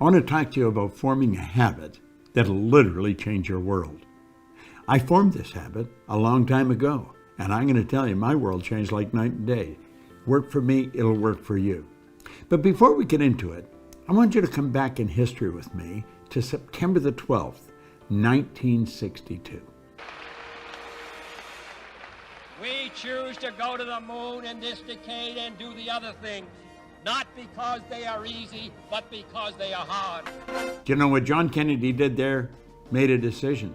I want to talk to you about forming a habit that'll literally change your world. I formed this habit a long time ago, and I'm going to tell you, my world changed like night and day. Work for me, it'll work for you. But before we get into it, I want you to come back in history with me to September the 12th, 1962. We choose to go to the moon in this decade and do the other things, not because they are easy, but because they are hard. Do you know what John Kennedy did there? Made a decision.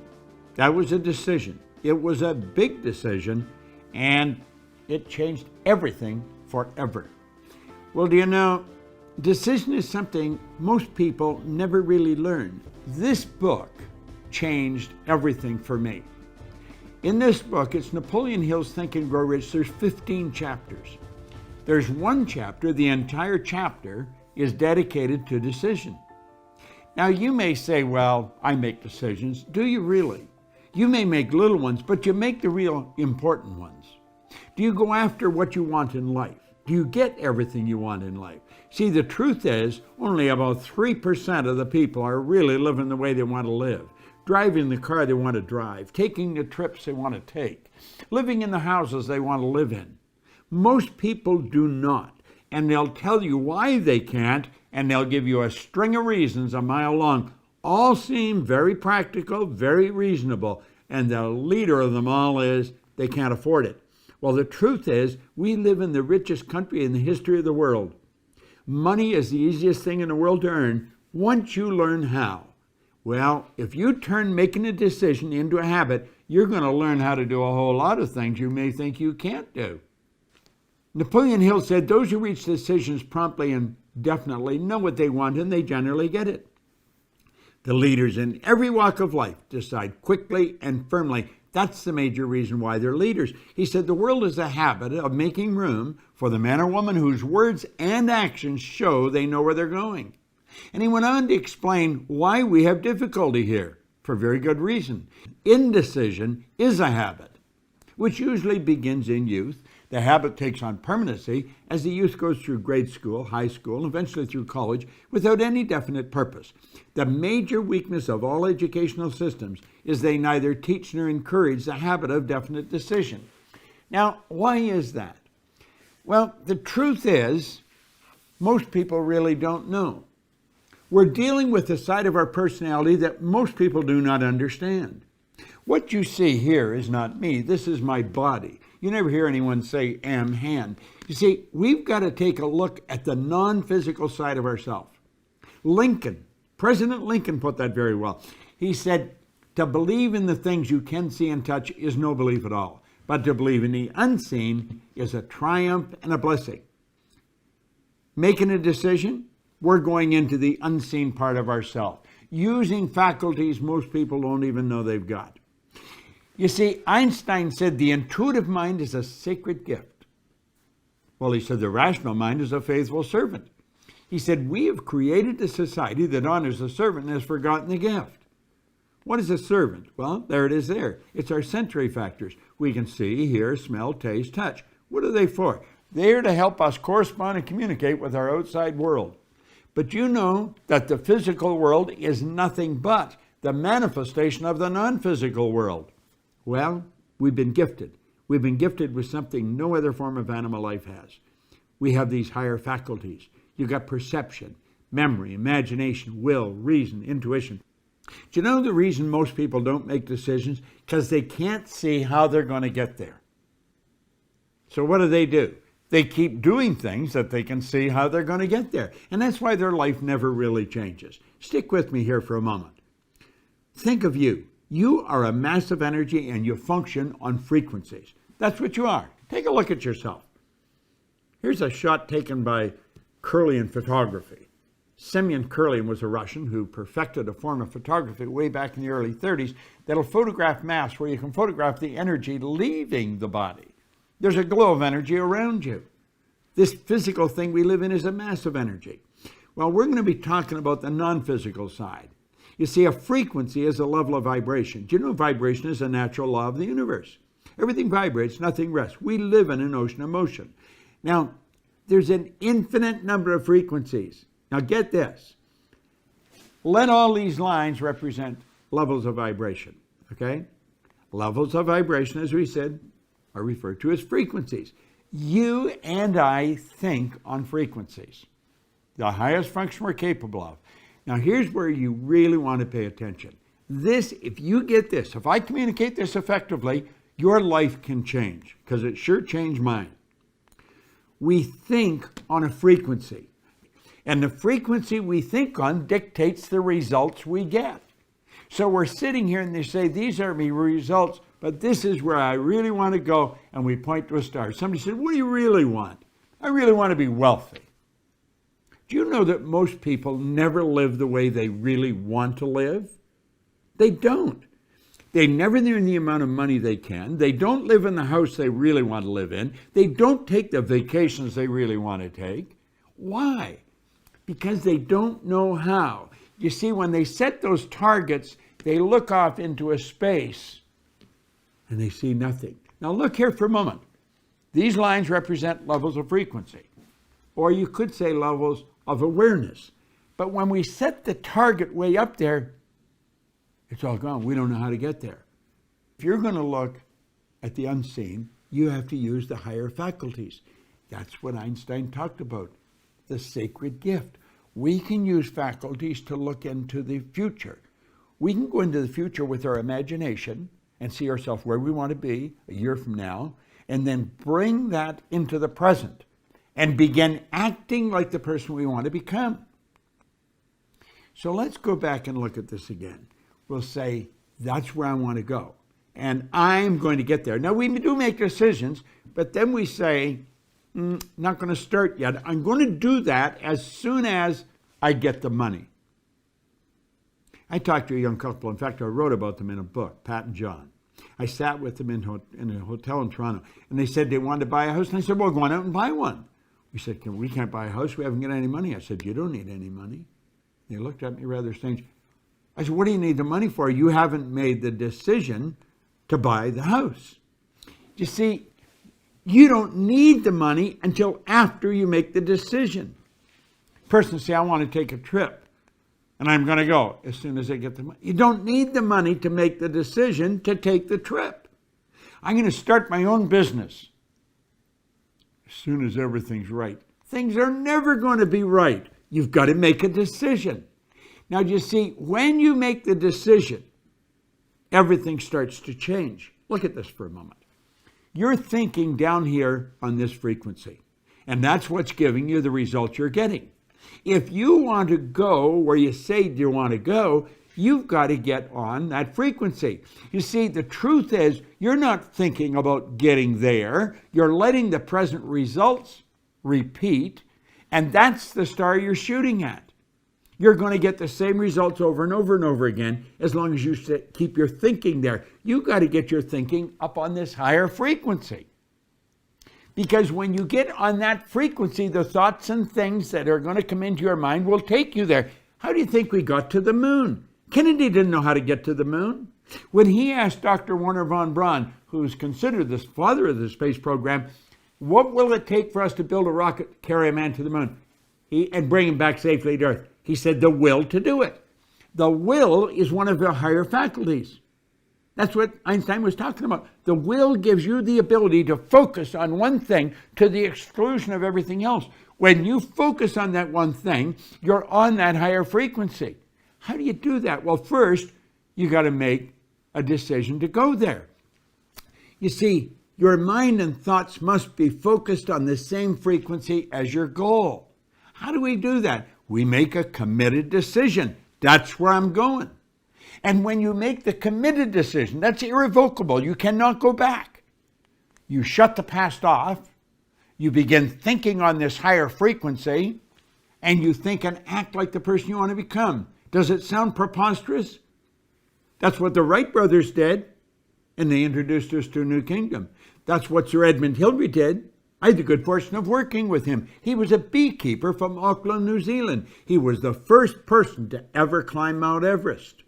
That was a decision. It was a big decision, and it changed everything forever. Well, do you know, decision is something most people never really learn. This book changed everything for me. In this book, it's Napoleon Hill's Think and Grow Rich. There's 15 chapters. There's one chapter, the entire chapter is dedicated to decision. Now you may say, well, I make decisions. Do you really? You may make little ones, but you make the real important ones. Do you go after what you want in life? Do you get everything you want in life? See, the truth is only about 3% of the people are really living the way they want to live. Driving the car they want to drive, taking the trips they want to take, living in the houses they want to live in. Most people do not, and they'll tell you why they can't, and they'll give you a string of reasons a mile long. All seem very practical, very reasonable, and the leader of them all is they can't afford it. Well, the truth is we live in the richest country in the history of the world. Money is the easiest thing in the world to earn once you learn how. Well, if you turn making a decision into a habit, you're going to learn how to do a whole lot of things you may think you can't do. Napoleon Hill said, those who reach decisions promptly and definitely know what they want, and they generally get it. The leaders in every walk of life decide quickly and firmly. That's the major reason why they're leaders. He said the world is a habit of making room for the man or woman whose words and actions show they know where they're going. And he went on to explain why we have difficulty here, for very good reason. Indecision is a habit, which usually begins in youth. The habit takes on permanency as the youth goes through grade school, high school, and eventually through college without any definite purpose. The major weakness of all educational systems is they neither teach nor encourage the habit of definite decision. Now, why is that? Well, the truth is, most people really don't know. We're dealing with a side of our personality that most people do not understand. What you see here is not me. This is my body. You never hear anyone say, am hand. You see, we've got to take a look at the non-physical side of ourselves. President Lincoln put that very well. He said, to believe in the things you can see and touch is no belief at all. But to believe in the unseen is a triumph and a blessing. Making a decision, we're going into the unseen part of ourselves, using faculties most people don't even know they've got. You see, Einstein said the intuitive mind is a sacred gift. Well, he said the rational mind is a faithful servant. He said we have created a society that honors the servant and has forgotten the gift. What is a servant? Well, there it is there. It's our sensory factors. We can see, hear, smell, taste, touch. What are they for? They're to help us correspond and communicate with our outside world. But you know that the physical world is nothing but the manifestation of the non-physical world. Well, we've been gifted. We've been gifted with something no other form of animal life has. We have these higher faculties. You've got perception, memory, imagination, will, reason, intuition. Do you know the reason most people don't make decisions? Because they can't see how they're going to get there. So what do? They keep doing things that they can see how they're going to get there. And that's why their life never really changes. Stick with me here for a moment. Think of you. You are a mass of energy and you function on frequencies. That's what you are. Take a look at yourself. Here's a shot taken by Kirlian photography. Semyon Kirlian was a Russian who perfected a form of photography way back in the early 30s that'll photograph mass where you can photograph the energy leaving the body. There's a glow of energy around you. This physical thing we live in is a mass of energy. Well, we're going to be talking about the non-physical side. You see, a frequency is a level of vibration. Do you know vibration is a natural law of the universe? Everything vibrates, nothing rests. We live in an ocean of motion. Now, there's an infinite number of frequencies. Now get this. let all these lines represent levels of vibration, okay? Levels of vibration, as we said, are referred to as frequencies. You and I think on frequencies, the highest function we're capable of. Now, here's where you really want to pay attention. This, if you get this, if I communicate this effectively, your life can change, because it sure changed mine. We think on a frequency, and the frequency we think on dictates the results we get. So we're sitting here and they say, these are my results, but this is where I really want to go, and we point to a star. Somebody said, what do you really want? I really want to be wealthy. Do you know that most people never live the way they really want to live? They don't. They never earn the amount of money they can. They don't live in the house they really want to live in. They don't take the vacations they really want to take. Why? Because they don't know how. You see, when they set those targets, they look off into a space and they see nothing. Now look here for a moment. These lines represent levels of frequency, or you could say levels of awareness. But when we set the target way up there, it's all gone. We don't know how to get there. If you're going to look at the unseen, you have to use the higher faculties. That's what Einstein talked about, the sacred gift. We can use faculties to look into the future. We can go into the future with our imagination and see ourselves where we want to be a year from now, and then bring that into the present and begin acting like the person we want to become. So let's go back and look at this again. We'll say, that's where I want to go, and I'm going to get there. Now, we do make decisions, but then we say, not going to start yet. I'm going to do that as soon as I get the money. I talked to a young couple. In fact, I wrote about them in a book, Pat and John. I sat with them in a hotel in Toronto, and they said they wanted to buy a house, and I said, well, go on out and buy one. We said, we can't buy a house. We haven't got any money. I said, you don't need any money. They looked at me rather strange. I said, what do you need the money for? You haven't made the decision to buy the house. You see, you don't need the money until after you make the decision. Person say, I want to take a trip, and I'm going to go as soon as I get the money. You don't need the money to make the decision to take the trip. I'm going to start my own business as soon as everything's right. Things are never going to be right. You've got to make a decision. Now, you see, when you make the decision, everything starts to change. Look at this for a moment. You're thinking down here on this frequency, and that's what's giving you the results you're getting. If you want to go where you say you want to go, you've got to get on that frequency. You see, the truth is, you're not thinking about getting there. You're letting the present results repeat, and that's the star you're shooting at. You're going to get the same results over and over and over again as long as you keep your thinking there. You've got to get your thinking up on this higher frequency. Because when you get on that frequency, the thoughts and things that are going to come into your mind will take you there. How do you think we got to the moon? Kennedy didn't know how to get to the moon. When he asked Dr. Wernher von Braun, who is considered the father of the space program, what will it take for us to build a rocket to carry a man to the moon and bring him back safely to Earth? He said, the will to do it. The will is one of the higher faculties. That's what Einstein was talking about. The will gives you the ability to focus on one thing to the exclusion of everything else. When you focus on that one thing, you're on that higher frequency. How do you do that? Well, first, you got to make a decision to go there. You see, your mind and thoughts must be focused on the same frequency as your goal. How do we do that? We make a committed decision. That's where I'm going. And when you make the committed decision, that's irrevocable. You cannot go back. You shut the past off. You begin thinking on this higher frequency, and you think and act like the person you want to become. Does it sound preposterous? That's what the Wright brothers did, and they introduced us to a new kingdom. That's what Sir Edmund Hillary did. I had the good fortune of working with him. He was a beekeeper from Auckland, New Zealand. He was the first person to ever climb Mount Everest.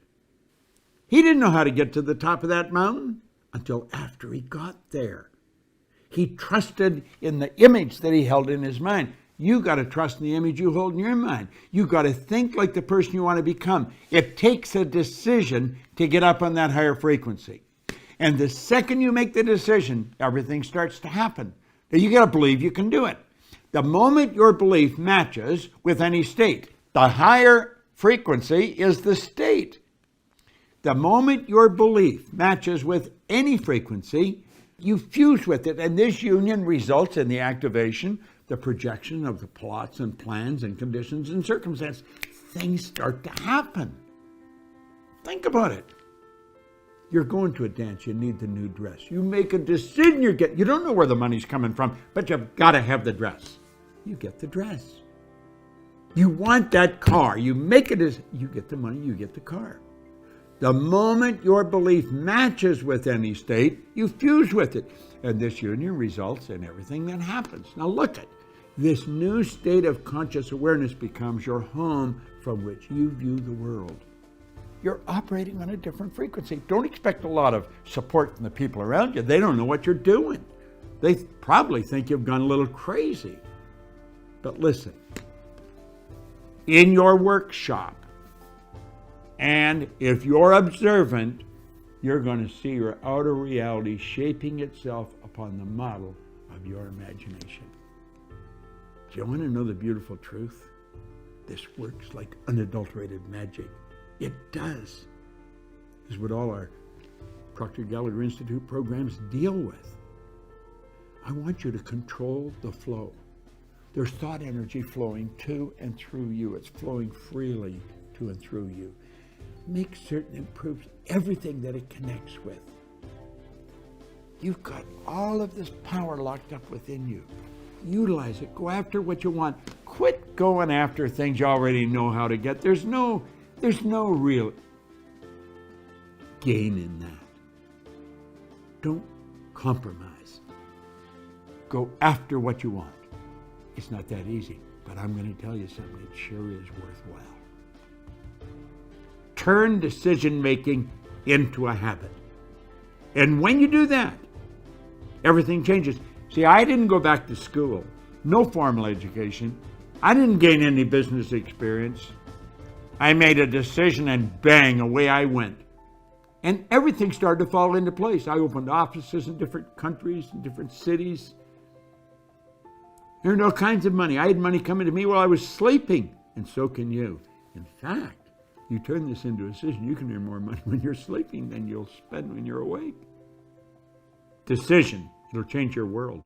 He didn't know how to get to the top of that mountain until after he got there. He trusted in the image that he held in his mind. You got to trust in the image you hold in your mind. You got to think like the person you want to become. It takes a decision to get up on that higher frequency. And the second you make the decision, everything starts to happen. Now you got to believe you can do it. The moment your belief matches with any state, the higher frequency is the state. The moment your belief matches with any frequency, you fuse with it, and this union results in the activation, the projection of the plots and plans and conditions and circumstances. Things start to happen. Think about it. You're going to a dance, you need the new dress. You make a decision, you don't know where the money's coming from, but you've got to have the dress. You get the dress. You want that car, you make it as, you get the money, you get the car. The moment your belief matches with any state, you fuse with it. And this union results in everything that happens. Now look at this new state of conscious awareness becomes your home from which you view the world. You're operating on a different frequency. Don't expect a lot of support from the people around you. They don't know what you're doing. They probably think you've gone a little crazy. But listen, in your workshop, and if you're observant, you're going to see your outer reality shaping itself upon the model of your imagination. Do you want to know the beautiful truth? This works like unadulterated magic. It does. This is what all our Proctor Gallagher Institute programs deal with. I want you to control the flow. There's thought energy flowing to and through you. It's flowing freely to and through you. Make certain it proves everything that it connects with. You've got all of this power locked up within you. Utilize it. Go after what you want. Quit going after things you already know how to get. There's no real gain in that. Don't compromise. Go after what you want. It's not that easy, but I'm going to tell you something. It sure is worthwhile. Turn decision-making into a habit. And when you do that, everything changes. See, I didn't go back to school. No formal education. I didn't gain any business experience. I made a decision and bang, away I went. And everything started to fall into place. I opened offices in different countries, in different cities. There earned all kinds of money. I had money coming to me while I was sleeping, and so can you. In fact, you turn this into a decision, you can earn more money when you're sleeping than you'll spend when you're awake. Decision, it'll change your world.